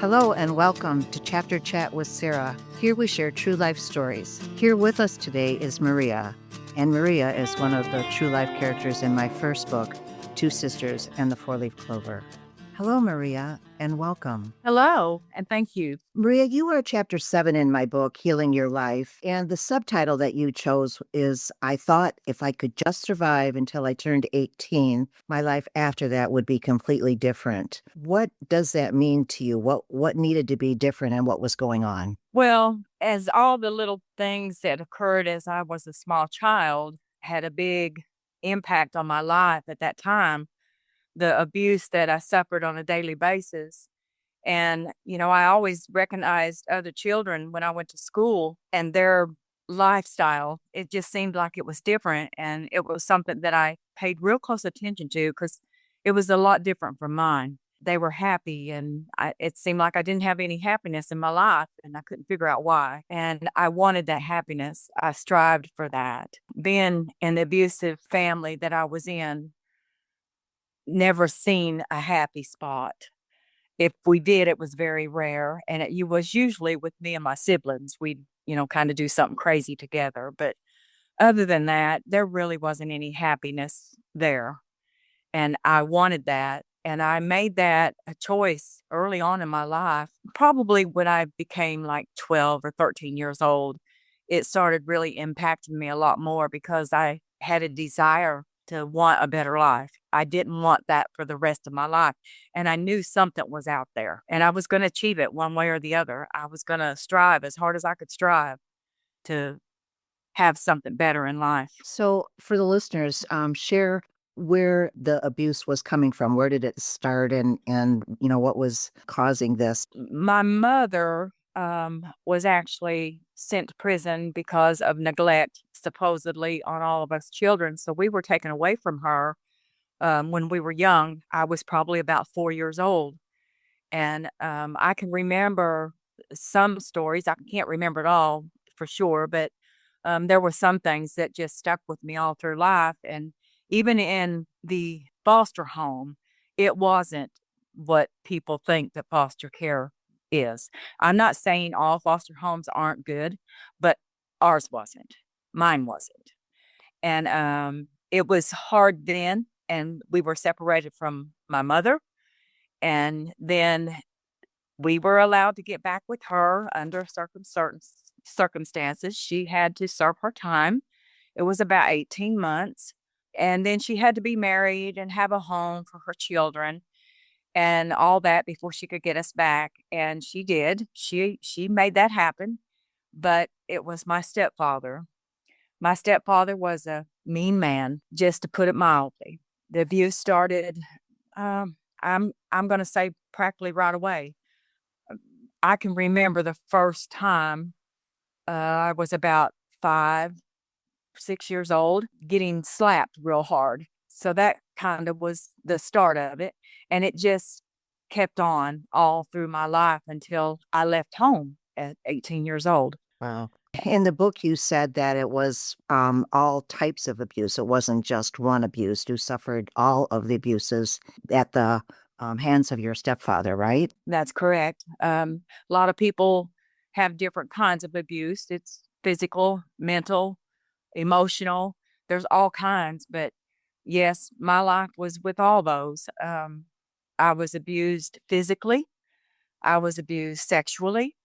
Hello and welcome to Chapter Chat with Sarah. Here we share true life stories. Here with us today is Maria, and Maria is one of the true life characters in my first book, Two Sisters and the Four-Leaf Clover. Hello, Maria, and welcome. Hello, and thank you. Maria, you are chapter 7 in my book, Healing Your Life, and the subtitle that you chose is, I thought if I could just survive until I turned 18, my life after that would be completely different. What does that mean to you? What needed to be different and what was going on? Well, as all the little things that occurred as I was a small child had a big impact on my life at that time, the abuse that I suffered on a daily basis. And, I always recognized other children when I went to school and their lifestyle. It just seemed like it was different. And it was something that I paid real close attention to because it was a lot different from mine. They were happy, and it seemed like I didn't have any happiness in my life, and I couldn't figure out why. And I wanted that happiness. I strived for that. Being in the abusive family that I was in, never seen a happy spot. If we did, it was very rare, and it was usually with me and my siblings. We'd, kind of do something crazy together. But other than that, there really wasn't any happiness there. And I wanted that. And I made that a choice early on in my life. Probably when I became like 12 or 13 years old, it started really impacting me a lot more because I had a desire to want a better life. I didn't want that for the rest of my life. And I knew something was out there and I was going to achieve it one way or the other. I was going to strive as hard as I could strive to have something better in life. So, for the listeners, share where the abuse was coming from. Where did it start, and what was causing this? My mother was actually sent to prison because of neglect, supposedly, on all of us children. So we were taken away from her when we were young. I was probably about 4 years old. And I can remember some stories. I can't remember it all for sure, but there were some things that just stuck with me all through life. And even in the foster home, it wasn't what people think that foster care is. I'm not saying all foster homes aren't good, but ours wasn't. Mine wasn't. And it was hard then. And we were separated from my mother. And then we were allowed to get back with her under certain circumstances. She had to serve her time. It was about 18 months. And then she had to be married and have a home for her children and all that before she could get us back. And she did. She made that happen. But it was my stepfather. My stepfather was a mean man, just to put it mildly. The abuse started, I'm going to say practically right away. I can remember the first time I was about 5, 6 years old, getting slapped real hard. So that kind of was the start of it. And it just kept on all through my life until I left home at 18 years old. Wow. In the book, you said that it was all types of abuse. It wasn't just one abuse. You suffered all of the abuses at the hands of your stepfather, right? That's correct. A lot of people have different kinds of abuse. It's physical, mental, emotional. There's all kinds. But yes, my life was with all those. I was abused physically. I was abused sexually.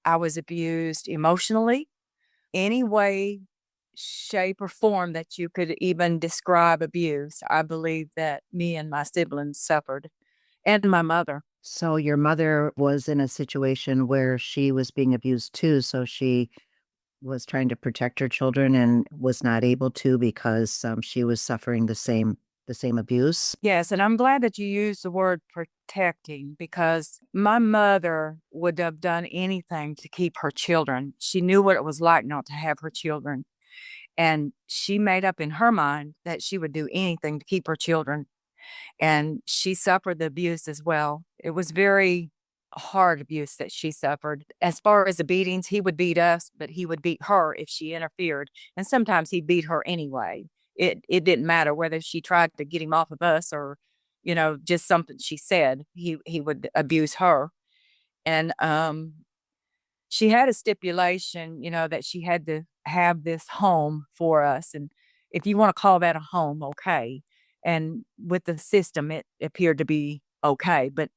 I was abused emotionally. Any way, shape, or form that you could even describe abuse, I believe that me and my siblings suffered, and my mother. So your mother was in a situation where she was being abused too. So she was trying to protect her children and was not able to because she was suffering the same abuse. Yes, and I'm glad that you used the word protecting because my mother would have done anything to keep her children. She knew what it was like not to have her children. And she made up in her mind that she would do anything to keep her children. And she suffered the abuse as well. It was very hard abuse that she suffered. As far as the beatings, he would beat us, but he would beat her if she interfered. And sometimes he beat her anyway. It didn't matter whether she tried to get him off of us or, just something she said. He would abuse her. And she had a stipulation, that she had to have this home for us. And if you want to call that a home, okay. And with the system, it appeared to be okay. But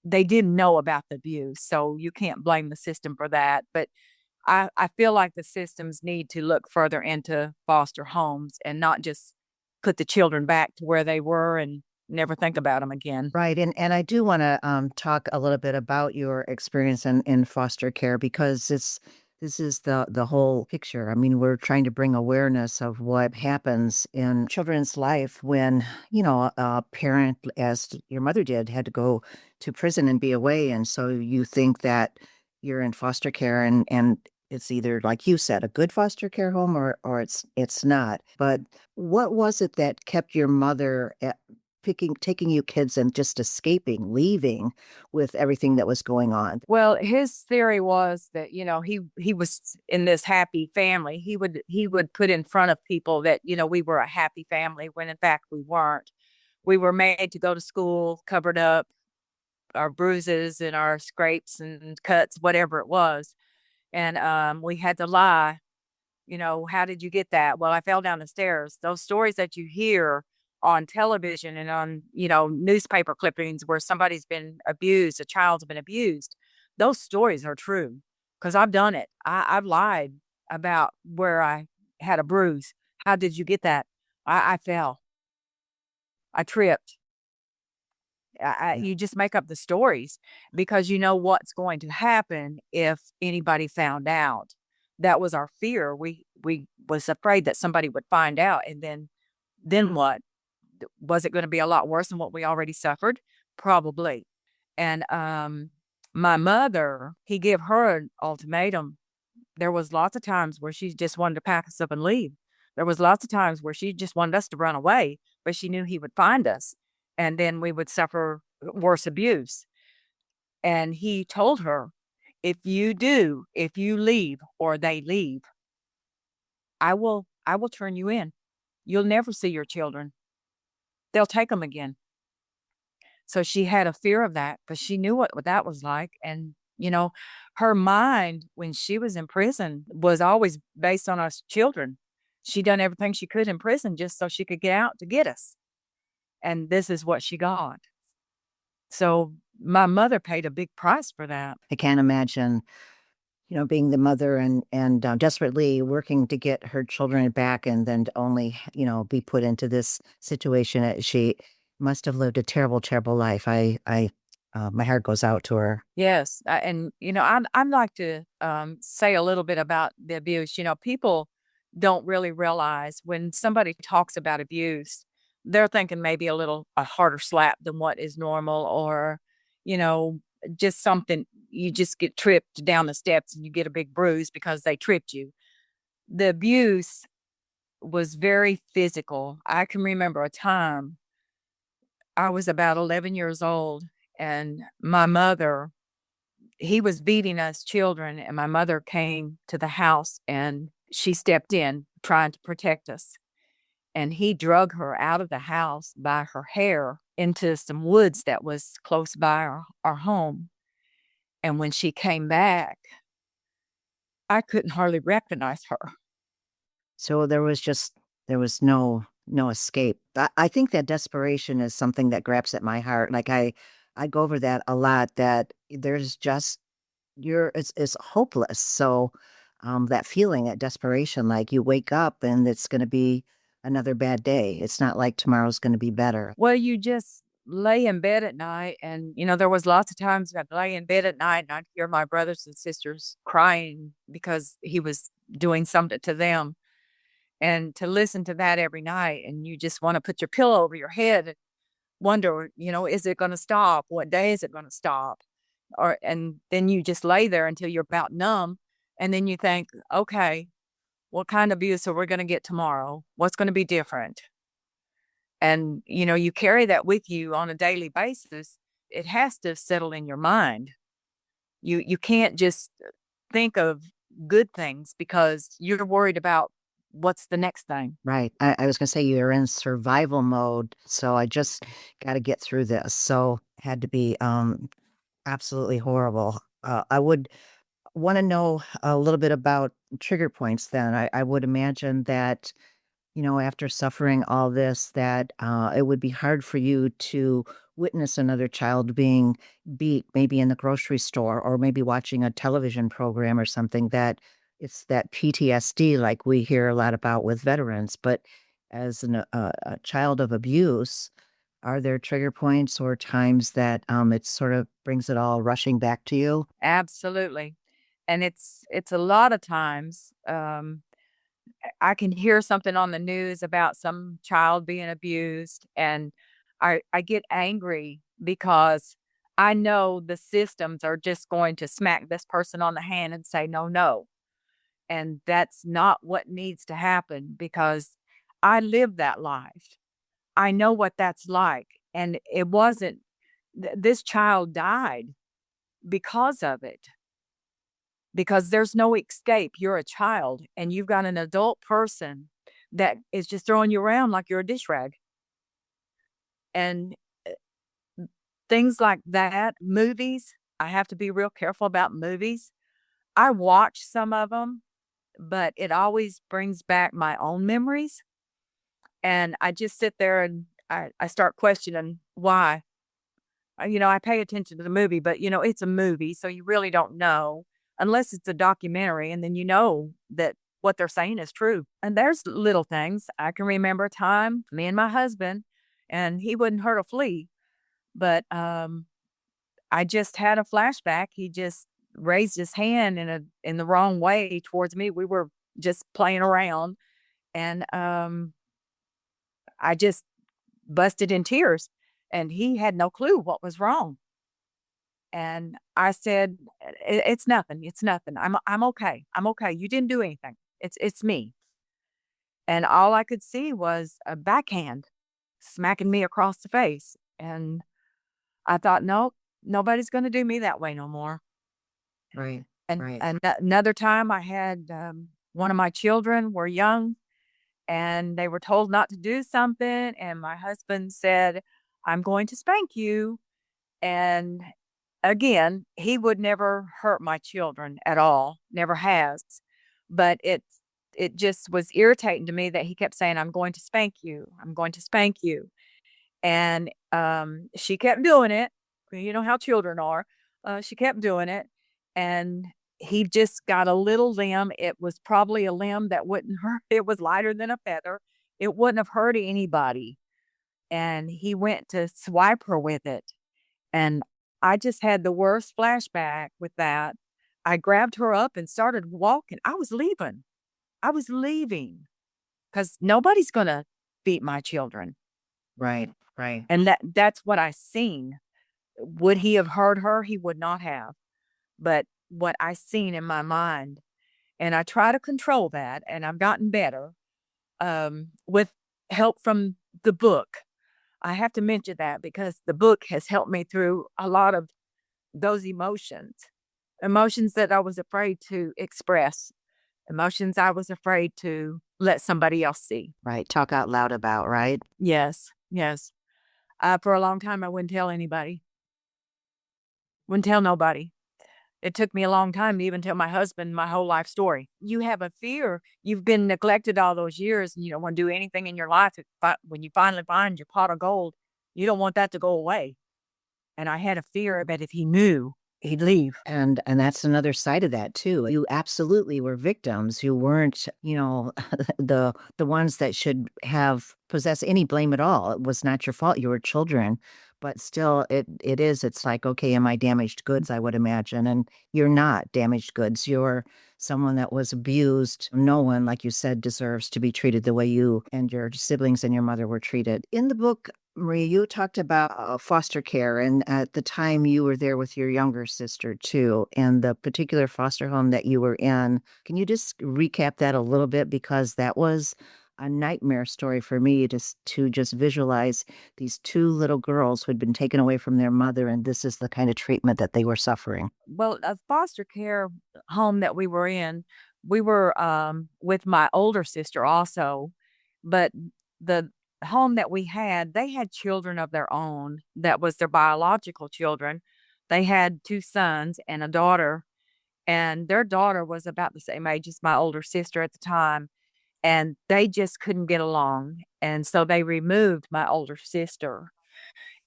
they didn't know about the abuse. So you can't blame the system for that. But I feel like the systems need to look further into foster homes and not just put the children back to where they were and never think about them again. Right. And I do want to talk a little bit about your experience in foster care because this is the whole picture. I mean, we're trying to bring awareness of what happens in children's life when, a parent, as your mother did, had to go to prison and be away. And so you think that you're in foster care and it's either, like you said, a good foster care home or it's not. But what was it that kept your mother taking you kids and just escaping, leaving with everything that was going on? Well, his theory was that, he was in this happy family. He would put in front of people that, we were a happy family when in fact we weren't. We were made to go to school covered up, our bruises and our scrapes and cuts, whatever it was. And we had to lie. How did you get that? Well, I fell down the stairs. Those stories that you hear on television and on, newspaper clippings where somebody's been abused, a child's been abused, those stories are true because I've done it. I've lied about where I had a bruise. How did you get that? I fell. I tripped. Yeah. You just make up the stories because you know what's going to happen if anybody found out. That was our fear. We was afraid that somebody would find out, and then what? Was it going to be a lot worse than what we already suffered? Probably. And my mother, he gave her an ultimatum. There was lots of times where she just wanted to pack us up and leave. There was lots of times where she just wanted us to run away, but she knew he would find us, and then we would suffer worse abuse. And he told her, if you leave or they leave, I will turn you in. You'll never see your children. They'll take them again. So she had a fear of that, but she knew what that was like. And, her mind when she was in prison was always based on us children. She done everything she could in prison just so she could get out to get us. And this is what she got. So my mother paid a big price for that. I can't imagine, being the mother and desperately working to get her children back and then to only, be put into this situation. She must have lived a terrible, terrible life. My heart goes out to her. Yes, and I'd like to say a little bit about the abuse. People don't really realize when somebody talks about abuse, they're thinking maybe a harder slap than what is normal, or you know, just something you just get tripped down the steps and you get a big bruise because they tripped you. The abuse was very physical. I can remember a time I was about 11 years old, and my mother he was beating us children, and my mother came to the house and she stepped in trying to protect us. And he drug her out of the house by her hair into some woods that was close by our home. And when she came back, I couldn't hardly recognize her. So there was no escape. I think that desperation is something that grabs at my heart. Like I go over that a lot, that there's just it's hopeless. So that feeling, that desperation, like you wake up and it's gonna be another bad day. It's not like tomorrow's gonna be better. Well, you just lay in bed at night, and there was lots of times I'd lay in bed at night and I'd hear my brothers and sisters crying because he was doing something to them. And to listen to that every night, and you just want to put your pillow over your head and wonder, is it going to stop? What day is it going to stop? And then you just lay there until you're about numb. And then you think, okay, what kind of abuse are we going to get tomorrow? What's going to be different? And, you carry that with you on a daily basis. It has to settle in your mind. You can't just think of good things because you're worried about what's the next thing. Right. I was gonna say you're in survival mode, so I just got to get through this. So had to be absolutely horrible. I would want to know a little bit about trigger points then. I would imagine that, after suffering all this, that it would be hard for you to witness another child being beat, maybe in the grocery store or maybe watching a television program or something, that it's that PTSD like we hear a lot about with veterans. But as a child of abuse, are there trigger points or times that it sort of brings it all rushing back to you? Absolutely. And it's a lot of times, I can hear something on the news about some child being abused, and I get angry because I know the systems are just going to smack this person on the hand and say, "No, no." And that's not what needs to happen because I lived that life. I know what that's like. And it wasn't, this child died because of it, because there's no escape. You're a child and you've got an adult person that is just throwing you around like you're a dish rag. And things like that, movies, I have to be real careful about movies. I watch some of them, but it always brings back my own memories. And I just sit there and I start questioning why. I pay attention to the movie, but it's a movie, so you really don't know unless it's a documentary, and then you know that what they're saying is true. And there's little things. I can remember a time, me and my husband, and he wouldn't hurt a flea, but I just had a flashback. He just raised his hand in the wrong way towards me. We were just playing around, and I just busted in tears, and he had no clue what was wrong. And I said, It's nothing. It's nothing. I'm okay. I'm okay. You didn't do anything. It's me." And all I could see was a backhand smacking me across the face. And I thought, "Nope, nobody's gonna do me that way no more." Right, And right. another time I had, one of my children were young, and they were told not to do something, and my husband said, "I'm going to spank you." And again, he would never hurt my children at all, never has. But it just was irritating to me that he kept saying, "I'm going to spank you. I'm going to spank you." And she kept doing it. You know how children are. She kept doing it. And he just got a little limb. It was probably a limb that wouldn't hurt. It was lighter than a feather. It wouldn't have hurt anybody. And he went to swipe her with it. And I just had the worst flashback with that. I grabbed her up and started walking. I was leaving. I was leaving because nobody's gonna beat my children. Right, right. And that's what I seen. Would he have hurt her? He would not have. But what I seen in my mind, and I try to control that, and I've gotten better with help from the book. I have to mention that because the book has helped me through a lot of those emotions that I was afraid to express, emotions I was afraid to let somebody else see. Right. Talk out loud about, right? Yes, yes. For a long time, I wouldn't tell anybody, wouldn't tell nobody. It took me a long time to even tell my husband my whole life story. You have a fear. You've been neglected all those years, and you don't want to do anything in your life. When you finally find your pot of gold, you don't want that to go away. And I had a fear that if he knew, he'd leave. And that's another side of that too. You absolutely were victims. You weren't, the ones that should have possess any blame at all. It was not your fault. You were children. But still it's like, okay, am I damaged goods, I would imagine. And you're not damaged goods. You're someone that was abused. No one, like you said, deserves to be treated the way you and your siblings and your mother were treated. In the book, Maria, you talked about foster care, and at the time you were there with your younger sister too, and the particular foster home that you were in. Can you just recap that a little bit? Because that was a nightmare story for me to just visualize these two little girls who had been taken away from their mother, and this is the kind of treatment that they were suffering. Well, a foster care home that we were in, we were with my older sister also, but the home that we had, they had children of their own that was their biological children, They had two sons and a daughter, and their daughter was about the same age as my older sister at the time, and they just couldn't get along. And so they removed my older sister.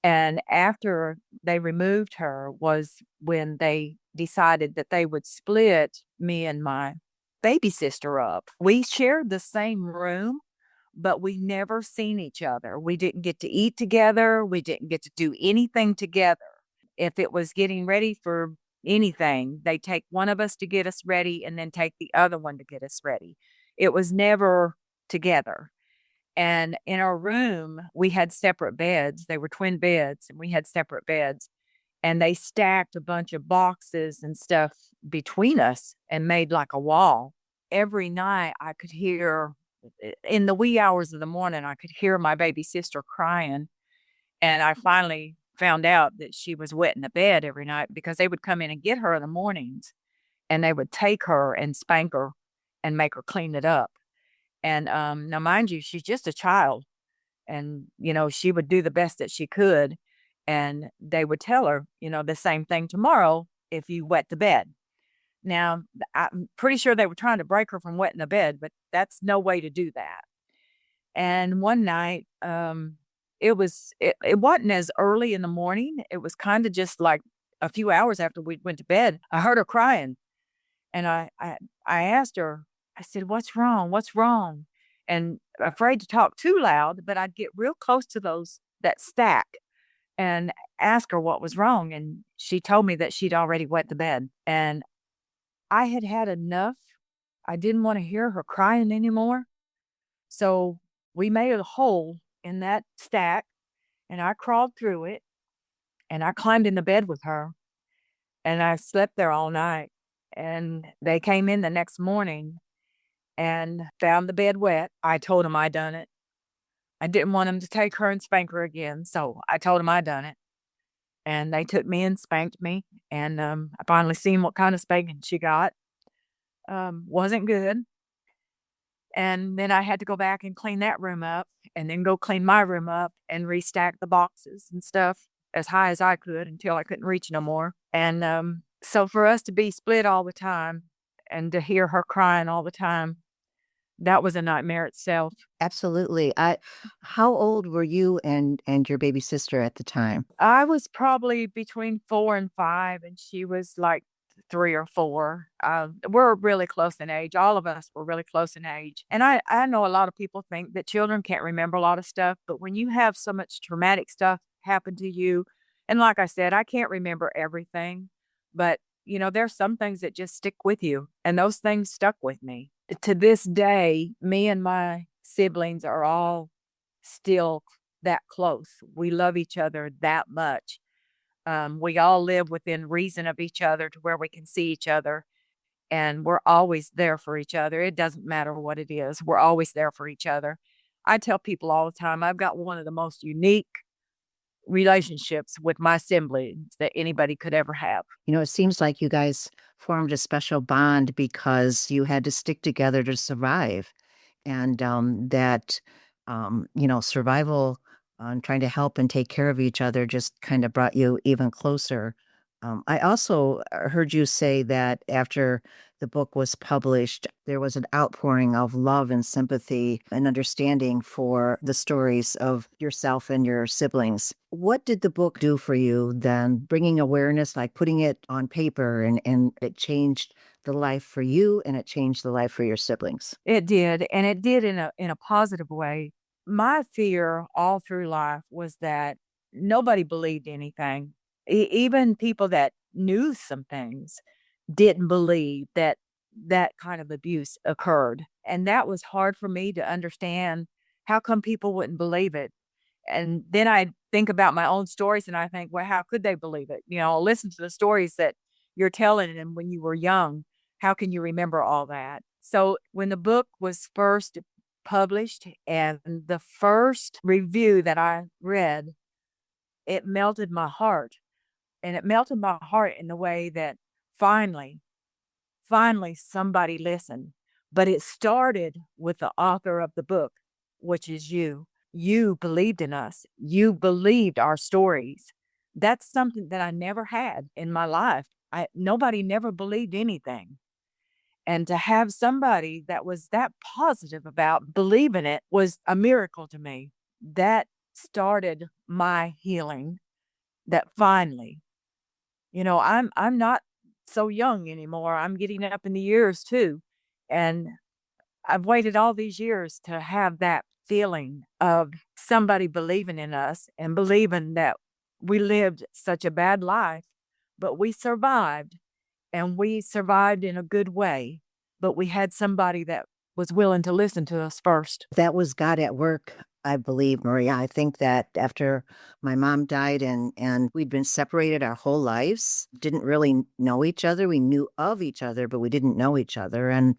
And after they removed her was when they decided that they would split me and my baby sister up. We shared the same room, but we never seen each other. We didn't get to eat together. We didn't get to do anything together. If it was getting ready for anything, they take one of us to get us ready and then take the other one to get us ready. It was never together. And in our room, we had separate beds. They were twin beds, and we had separate beds. And they stacked a bunch of boxes and stuff between us and made like a wall. Every night, I could hear, in the wee hours of the morning, I could hear my baby sister crying. And I finally found out that she was wetting the bed every night because they would come in and get her in the mornings, and they would take her and spank her and make her clean it up. And now, mind you, she's just a child, and she would do the best that she could. And they would tell her, the same thing tomorrow if you wet the bed. Now, I'm pretty sure they were trying to break her from wetting the bed, but that's no way to do that. And one night, it wasn't as early in the morning. It was kind of just like a few hours after we went to bed. I heard her crying, and I asked her. I said, "What's wrong? What's wrong?" And afraid to talk too loud, but I'd get real close to that stack and ask her what was wrong. And she told me that she'd already wet the bed. And I had had enough. I didn't want to hear her crying anymore. So we made a hole in that stack, and I crawled through it, and I climbed in the bed with her, and I slept there all night. And they came in the next morning and found the bed wet. I told them I done it. I didn't want them to take her and spank her again, so I told them I done it. And they took me and spanked me, and I finally seen what kind of spanking she got. Wasn't good. And then I had to go back and clean that room up, and then go clean my room up and restack the boxes and stuff as high as I could until I couldn't reach no more. And so for us to be split all the time and to hear her crying all the time, that was a nightmare itself. Absolutely. How old were you and your baby sister at the time? I was probably between 4 and 5, and she was like 3 or 4. We're really close in age. All of us were really close in age. And I know a lot of people think that children can't remember a lot of stuff, but when you have so much traumatic stuff happen to you, and like I said, I can't remember everything, but there's some things that just stick with you, and those things stuck with me. To this day, me and my siblings are all still that close. We love each other that much. We all live within reason of each other to where we can see each other, and we're always there for each other. It doesn't matter what it is. We're always there for each other. I tell people all the time, I've got one of the most unique relationships with my siblings that anybody could ever have. It seems like you guys formed a special bond because you had to stick together to survive. And that, survival and trying to help and take care of each other just kind of brought you even closer. I also heard you say that after the book was published, there was an outpouring of love and sympathy and understanding for the stories of yourself and your siblings. What did the book do for you then, bringing awareness, like putting it on paper, and it changed the life for you and it changed the life for your siblings? It did, and it did in a positive way. My fear all through life was that nobody believed anything. Even people that knew some things didn't believe that that kind of abuse occurred. And that was hard for me to understand. How come people wouldn't believe it? And then I think about my own stories and I think, well, how could they believe it? Listen to the stories that you're telling them when you were young. How can you remember all that? So when the book was first published and the first review that I read, it melted my heart. And it melted my heart in the way that finally, finally somebody listened. But it started with the author of the book, which is you. You believed in us. You believed our stories. That's something that I never had in my life. Nobody never believed anything. And to have somebody that was that positive about believing it was a miracle to me. That started my healing. That finally, I'm not so young anymore. I'm getting up in the years too. And I've waited all these years to have that feeling of somebody believing in us and believing that we lived such a bad life, but we survived, and we survived in a good way. But we had somebody that was willing to listen to us first. That was God at work, I believe, Maria. I think that after my mom died and we'd been separated our whole lives, didn't really know each other. We knew of each other, but we didn't know each other. And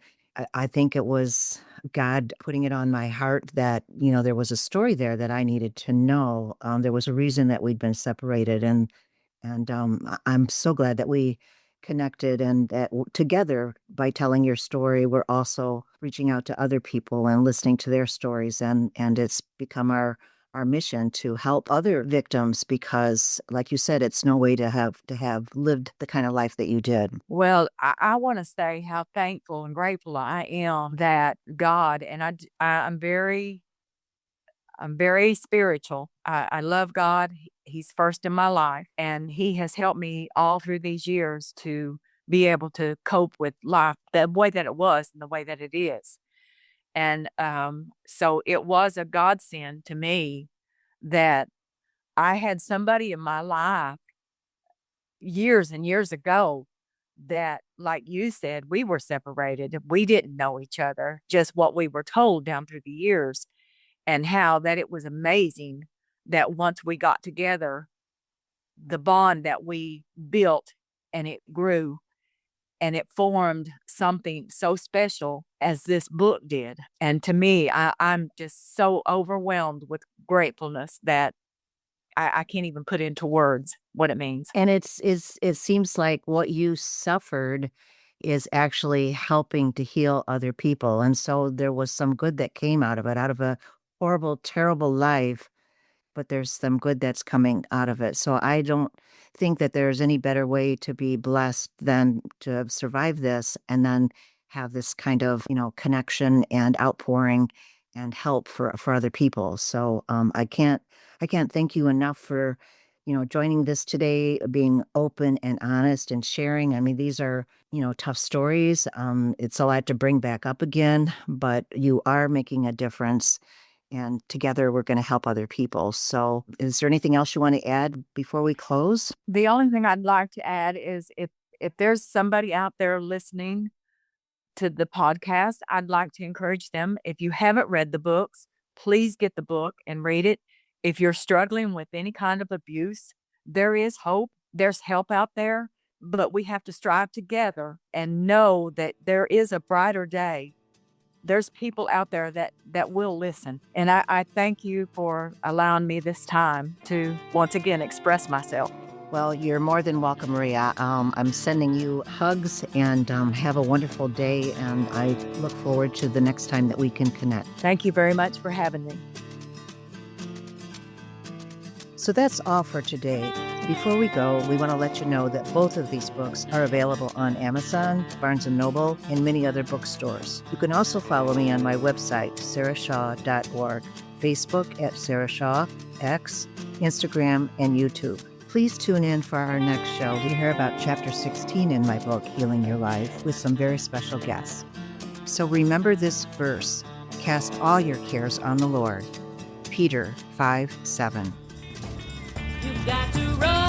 I think it was God putting it on my heart that, there was a story there that I needed to know. There was a reason that we'd been separated. I'm so glad that we connected and that together, by telling your story, we're also reaching out to other people and listening to their stories. And it's become our mission to help other victims because, like you said, it's no way to have lived the kind of life that you did. Well, I want to say how thankful and grateful I am that God, and I'm very spiritual. I love God. He's first in my life, and He has helped me all through these years to be able to cope with life the way that it was and the way that it is. And so it was a godsend to me that I had somebody in my life years and years ago that, like you said, we were separated. We didn't know each other, just what we were told down through the years, and how that it was amazing that once we got together, the bond that we built and it grew and it formed something so special as this book did. And to me, I'm just so overwhelmed with gratefulness that I can't even put into words what it means. And it seems like what you suffered is actually helping to heal other people. And so there was some good that came out of it, out of a horrible, terrible life, but there's some good that's coming out of it. So I don't think that there's any better way to be blessed than to have survived this and then have this kind of, connection and outpouring and help for other people. So I can't thank you enough for, joining this today, being open and honest and sharing. I mean, these are, tough stories. It's a lot to bring back up again, but you are making a difference. And together we're going to help other people. So is there anything else you want to add before we close? The only thing I'd like to add is if there's somebody out there listening to the podcast, I'd like to encourage them. If you haven't read the books, please get the book and read it. If you're struggling with any kind of abuse, there is hope. There's help out there, but we have to strive together and know that there is a brighter day. There's people out there that will listen. And I thank you for allowing me this time to once again express myself. Well, you're more than welcome, Maria. I'm sending you hugs and have a wonderful day. And I look forward to the next time that we can connect. Thank you very much for having me. So that's all for today. Before we go, we want to let you know that both of these books are available on Amazon, Barnes & Noble, and many other bookstores. You can also follow me on my website, sarahshaw.org, Facebook at Sarah Shaw, X, Instagram, and YouTube. Please tune in for our next show to hear about Chapter 16 in my book, Healing Your Life, with some very special guests. So remember this verse, cast all your cares on the Lord. Peter 5:7. You've got to run.